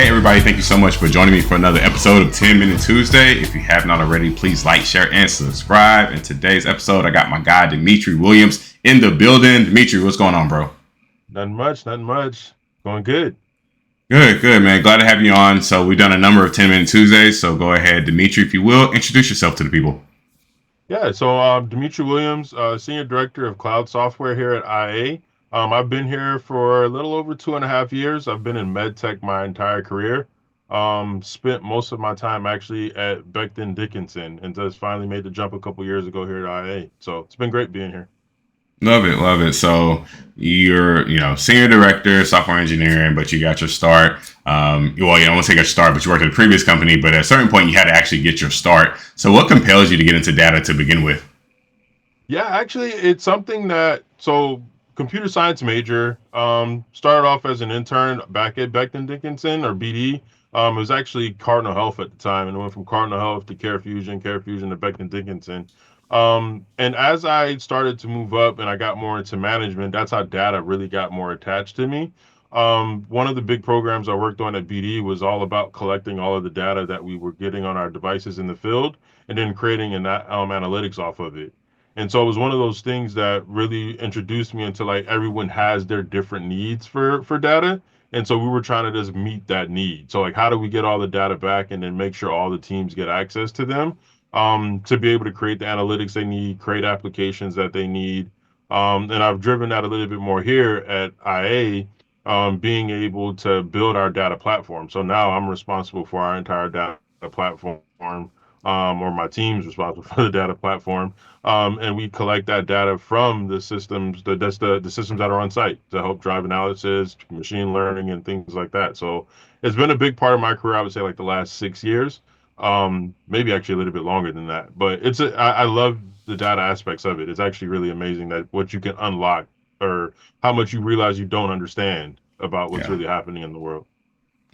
Hey everybody, thank you so much for joining me for another episode of 10 Minute Tuesday. If you have not already, please like, share, and subscribe. In today's episode, I got my guy Demetri Williams in the building. Demetri, what's going on, bro? Nothing much, nothing much. Going good. Good, man. Glad to have you on. So we've done a number of 10 Minute Tuesdays, so go ahead, Demetri, if you will, introduce yourself to the people. Yeah, so Demetri Williams, Senior Director of Cloud Software here at IA. I've been here for a little over 2.5 years. I've been in med tech my entire career. Spent most of my time actually at Becton Dickinson and just finally made the jump a couple years ago here at IA. So it's been great being here. Love it, love it. So you're, senior director, software engineering, but you got your start. Well, I won't say got your start, but you worked at a previous company. But at a certain point, you had to actually get your start. So what compels you to get into data to begin with? Yeah, actually, it's something so computer science major, started off as an intern back at Becton Dickinson or BD. It was actually Cardinal Health at the time, and it went from Cardinal Health to Care Fusion to Becton Dickinson. And as I started to move up and I got more into management, that's how data really got more attached to me. One of the big programs I worked on at BD was all about collecting all of the data that we were getting on our devices in the field and then creating analytics off of it. And so it was one of those things that really introduced me into like everyone has their different needs for data. And so we were trying to just meet that need. So like how do we get all the data back and then make sure all the teams get access to them to be able to create the analytics they need, create applications that they need. And I've driven that a little bit more here at IA, being able to build our data platform. So now I'm responsible for our entire data platform, or my team's responsible for the data platform, and we collect that data from the systems, the systems that are on site to help drive analysis, machine learning, and things like that. So it's been a big part of my career. I would say like the last 6 years, maybe actually a little bit longer than that. But I love the data aspects of it. It's actually really amazing that what you can unlock or how much you realize you don't understand about what's Yeah. really happening in the world.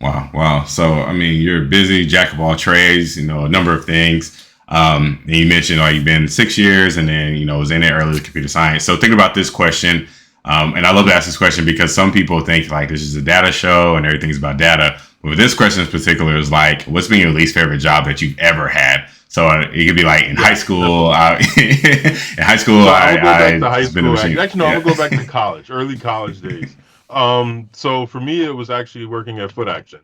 Wow. So, I mean, you're busy, jack of all trades, a number of things. And you mentioned you've been 6 years and then, was in it early with computer science. So think about this question. And I love to ask this question because some people think like this is a data show and everything's about data. But with this question in particular is like, what's been your least favorite job that you've ever had? So it could be like in high school. In high school, So I'm gonna go back to high I've been a school. machine. Actually, no, I'm Yeah. gonna go back to college, early college days. So for me, it was actually working at Foot Action.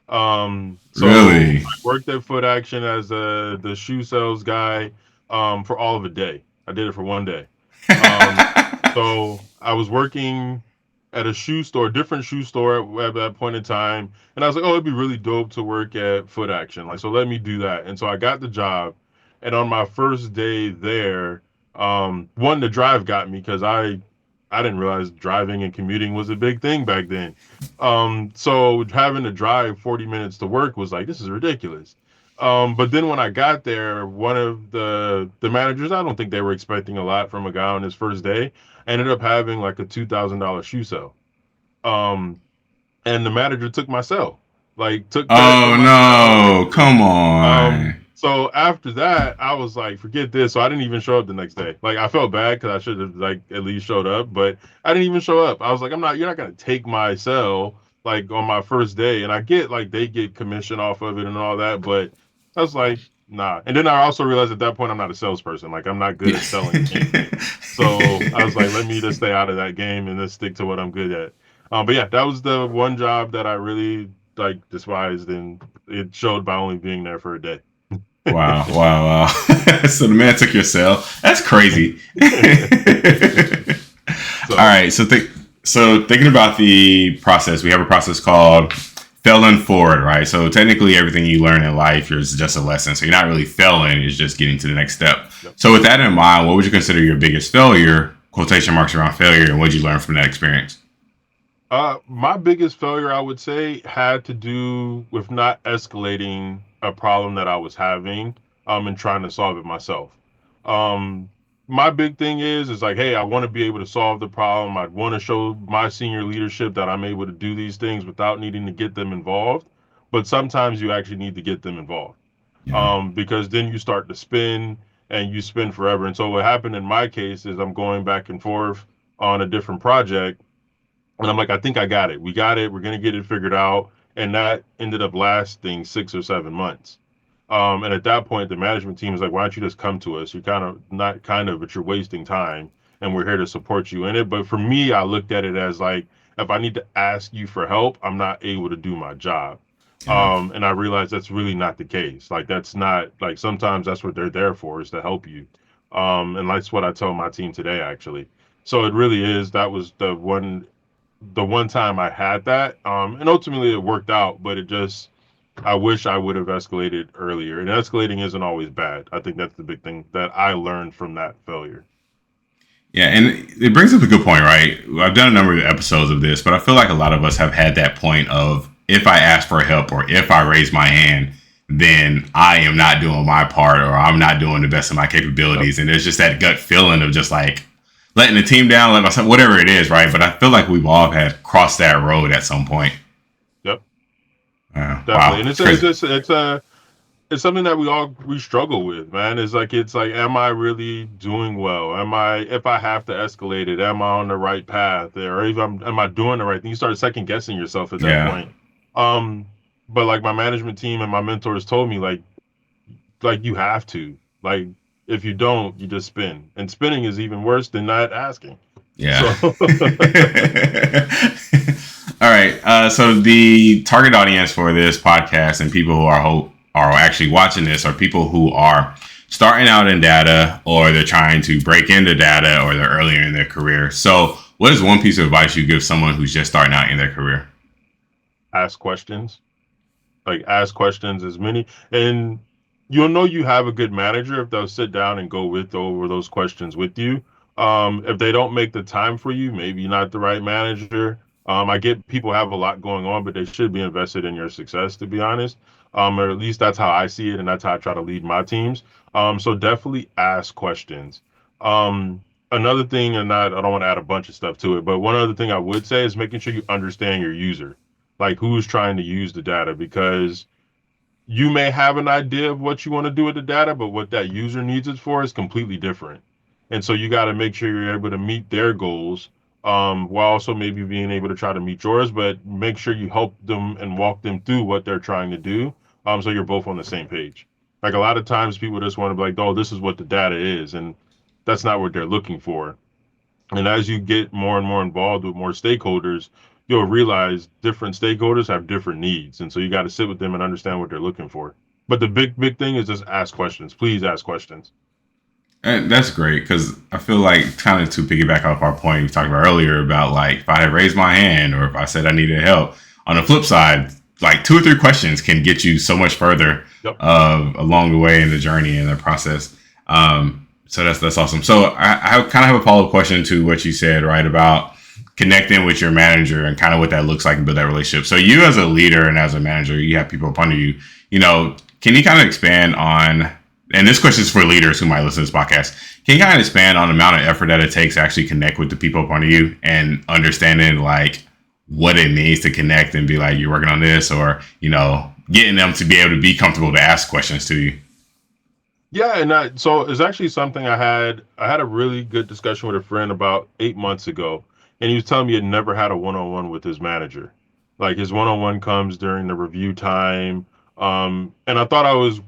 So Really? I worked at Foot Action as the shoe sales guy, for all of a day. I did it for one day. Um, so I was working at a shoe store, different shoe store at that point in time, and I was like, oh, it'd be really dope to work at Foot Action. Like, so let me do that. And so I got the job, and on my first day there, one, the drive got me because I didn't realize driving and commuting was a big thing back then. So having to drive 40 minutes to work was like, this is ridiculous. But then when I got there, one of the managers, I don't think they were expecting a lot from a guy on his first day. Ended up having like a $2,000 shoe sale. Um, and the manager took my cell, like took cash from Oh my cell. no! Come on. So after that, I was like, forget this. So I didn't even show up the next day. Like I felt bad because I should have like at least showed up, but I didn't even show up. I was like, you're not gonna take my cell like on my first day. And I get like they get commission off of it and all that, but I was like, nah. And then I also realized at that point I'm not a salesperson. Like I'm not good at selling anything. So I was like, let me just stay out of that game and just stick to what I'm good at. But yeah, that was the one job that I really like despised, and it showed by only being there for a day. Wow. So the man took your cell. That's crazy. All So right. So thinking about the process, we have a process called failing forward, right? So technically, everything you learn in life is just a lesson. So you're not really failing; it's just getting to the next step. yep. So with that in mind, what would you consider your biggest failure? Quotation marks around failure, and what did you learn from that experience? My biggest failure, I would say, had to do with not escalating a problem that I was having, and trying to solve it myself. Um, my big thing is like, hey, I want to be able to solve the problem. I want to show my senior leadership that I'm able to do these things without needing to get them involved. But sometimes you actually need to get them involved, Yeah. because then you start to spin and you spin forever. And so what happened in my case is I'm going back and forth on a different project, and I'm like, I think I got it. We got it. We're gonna get it figured out. and that ended up lasting 6 or 7 months. And at that point, the management team was like, "Why don't you just come to us? You're kind of not kind of, but you're wasting time, and we're here to support you in it." But for me, I looked at it as like, if I need to ask you for help, I'm not able to do my job. Yeah. And I realized that's really not the case. Like that's not like sometimes that's what they're there for is to help you. And that's what I tell my team today, actually. So it really is. That was the one time I had that. And ultimately it worked out, but it just I wish I would have escalated earlier. And escalating isn't always bad. I think that's the big thing that I learned from that failure. Yeah, and it brings up a good point, right? I've done a number of episodes of this, but I feel like a lot of us have had that point of if I ask for help or if I raise my hand, then I am not doing my part or I'm not doing the best of my Yep. capabilities. And there's just that gut feeling of just like letting the team down, let myself, whatever it is, right? But I feel like we've all had crossed that road at some point. Yep. Wow, Definitely. And it's crazy. it's something that we struggle with, man. It's like, am I really doing well? Am I if I have to escalate it, am I on the right path? Or even am I doing the right thing? You start second guessing yourself at that Yeah. point. Um, but like my management team and my mentors told me, like you have to. Like if you don't, you just spin. And spinning is even worse than not asking. Yeah. So All right. So the target audience for this podcast and people who are actually watching this are people who are starting out in data or they're trying to break into data or they're earlier in their career. So, what is one piece of advice you give someone who's just starting out in their career? ask questions. Like ask questions as many and you'll know you have a good manager if they'll sit down and go with over those questions with you. If they don't make the time for you, maybe not the right manager. I get people have a lot going on, but they should be invested in your success, to be honest. Or at least that's how I see it, and that's how I try to lead my teams. So definitely ask questions. Another thing, and I don't want to add a bunch of stuff to it, but one other thing I would say is making sure you understand your user, like who's trying to use the data, because you may have an idea of what you want to do with the data, but what that user needs it for is completely different. And so you got to make sure you're able to meet their goals, while also maybe being able to try to meet yours, but make sure you help them and walk them through what they're trying to do, so you're both on the same page. Like a lot of times people just want to be like, oh, this is what the data is, and that's not what they're looking for. And as you get more and more involved with more stakeholders, you'll realize different stakeholders have different needs. And so you got to sit with them and understand what they're looking for. But the big thing is just ask questions. Please ask questions. And that's great because I feel like kind of to piggyback off our point we talked about earlier about like if I had raised my hand or if I said I needed help. On the flip side, like 2 or 3 questions can get you so much further Yep. along the way in the journey and the process. So that's awesome. So I kind of have a follow up question to what you said, right, about connecting with your manager and kind of what that looks like and build that relationship. So you as a leader and as a manager, you have people up under you. Can you kind of expand on and this question is for leaders who might listen to this podcast. Can you kind of expand on the amount of effort that it takes to actually connect with the people up under you and understanding like what it means to connect and be like, you're working on this or, getting them to be able to be comfortable to ask questions to you? Yeah, and so it's actually something I had a really good discussion with a friend about 8 months ago, and he was telling me he had never had a one-on-one with his manager. Like his one-on-one comes during the review time, and I thought I was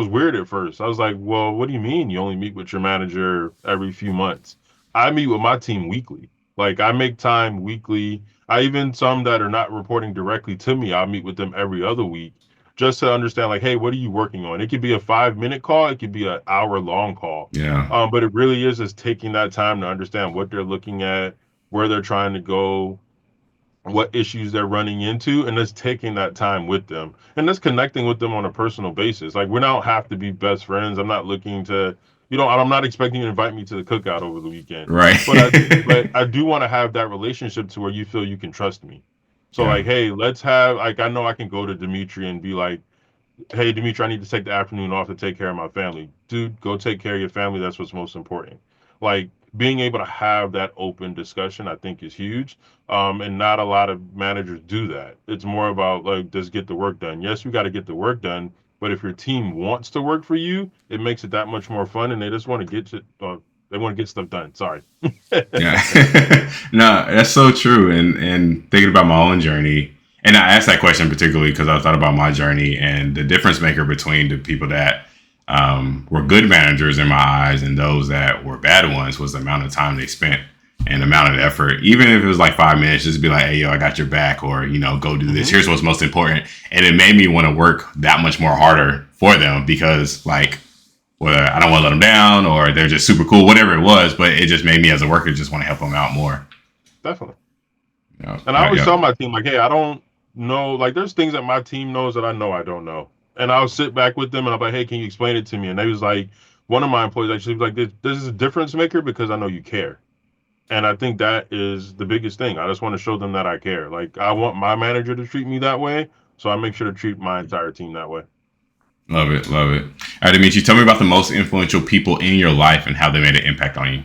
weird at first. I was like, "Well, what do you mean you only meet with your manager every few months?" I meet with my team weekly. Like I make time weekly. I even some that are not reporting directly to me, I meet with them every other week just to understand like, hey, what are you working on? It could be a 5 minute call, it could be an hour long call. Yeah. But it really is just taking that time to understand what they're looking at, where they're trying to go, what issues they're running into, and just taking that time with them and just connecting with them on a personal basis. Like we don't have to be best friends. I'm not looking to, I'm not expecting you to invite me to the cookout over the weekend, Right. but I do want to have that relationship to where you feel you can trust me. So Yeah. like, hey, let's have like I know I can go to Dimitri and be like, hey, Dimitri, I need to take the afternoon off to take care of my family. Dude, go take care of your family. That's what's most important. Like being able to have that open discussion, I think is huge. And not a lot of managers do that. It's more about like, just get the work done. Yes, we got to get the work done. But if your team wants to work for you, it makes it that much more fun. And they just want to get it. They want to get stuff done. Sorry. Yeah. No, that's so true. And thinking about my own journey, And I asked that question particularly because I thought about my journey and the difference maker between the people that were good managers in my eyes and those that were bad ones was the amount of time they spent and the amount of effort. Even if it was like 5 minutes, just be like, hey, yo, I got your back, or, go do this. Hmm. Here's what's most important. And it made me want to work that much more harder for them because, like, whether I don't want to let them down or they're just super cool, whatever it was, but it just made me as a worker just want to help them out more. Definitely. Yeah, And I yeah, always yeah. tell my team, like, hey, I don't know, like, there's things that my team knows that I know I don't know. And I'll sit back with them and I'll be like, hey, can you explain it to me? And they was like, one of my employees actually was like, this is a difference maker because I know you care. And I think that is the biggest thing. I just want to show them that I care. Like, I want my manager to treat me that way. So I make sure to treat my entire team that way. Love it, love it. All right, Demetri, tell me about the most influential people in your life and how they made an impact on you.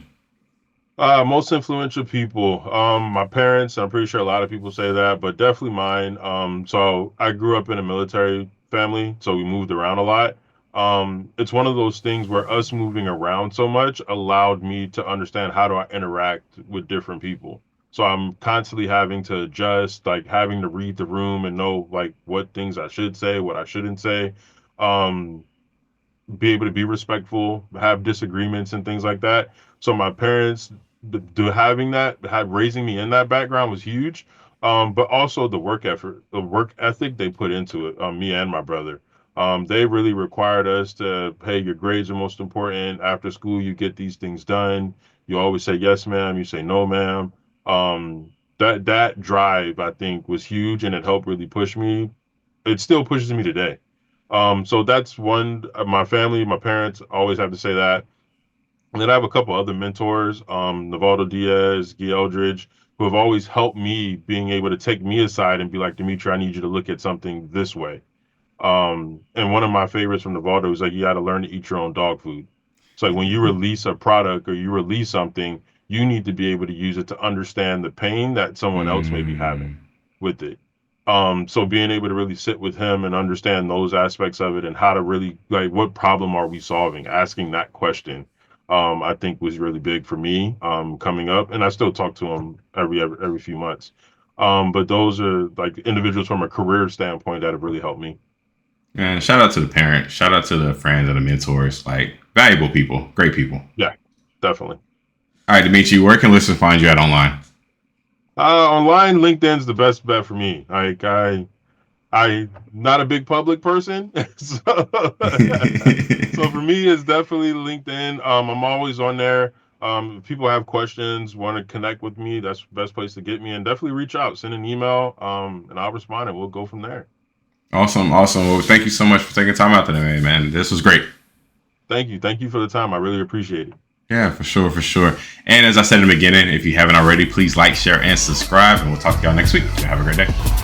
Most influential people, my parents. I'm pretty sure a lot of people say that, but definitely mine. So I grew up in a military family, so we moved around a lot. It's one of those things where us moving around so much allowed me to understand how do I interact with different people. So I'm constantly having to adjust, like having to read the room and know like what things I should say, what I shouldn't say. Um, be able to be respectful, have disagreements and things like that. So my parents, having that, had raising me in that background was huge. But also the work effort, the work ethic they put into it, me and my brother. They really required us to, hey, your grades are most important. After school, you get these things done. You always say yes, ma'am. You say no, ma'am. That drive, I think, was huge, and it helped really push me. It still pushes me today. So that's one. My family, my parents always have to say that. And then I have a couple other mentors, Navaldo Diaz, Guy Eldridge, who have always helped me being able to take me aside and be like, Demetri, I need you to look at something this way. And one of my favorites from Navaldo is like, you got to learn to eat your own dog food. It's like when you release a product or you release something, you need to be able to use it to understand the pain that someone else may be having Mm. with it. So being able to really sit with him and understand those aspects of it and how to really like what problem are we solving, asking that question, I think was really big for me coming up. And I still talk to him every few months. But those are like individuals from a career standpoint that have really helped me. Man, shout out to the parents, shout out to the friends and the mentors, like valuable people, great people. Yeah, definitely. All right, Demetri, where can listeners find you at online? Online, LinkedIn's the best bet for me. Like I not a big public person, so so for me, it's definitely LinkedIn. I'm always on there. If people have questions, want to connect with me, that's the best place to get me. And definitely reach out, send an email, and I'll respond, and we'll go from there. Awesome, awesome. Well, thank you so much for taking time out today, man. This was great. Thank you for the time. I really appreciate it. Yeah, for sure, for sure. And as I said in the beginning, if you haven't already, please like, share, and subscribe. And we'll talk to y'all next week. Have a great day.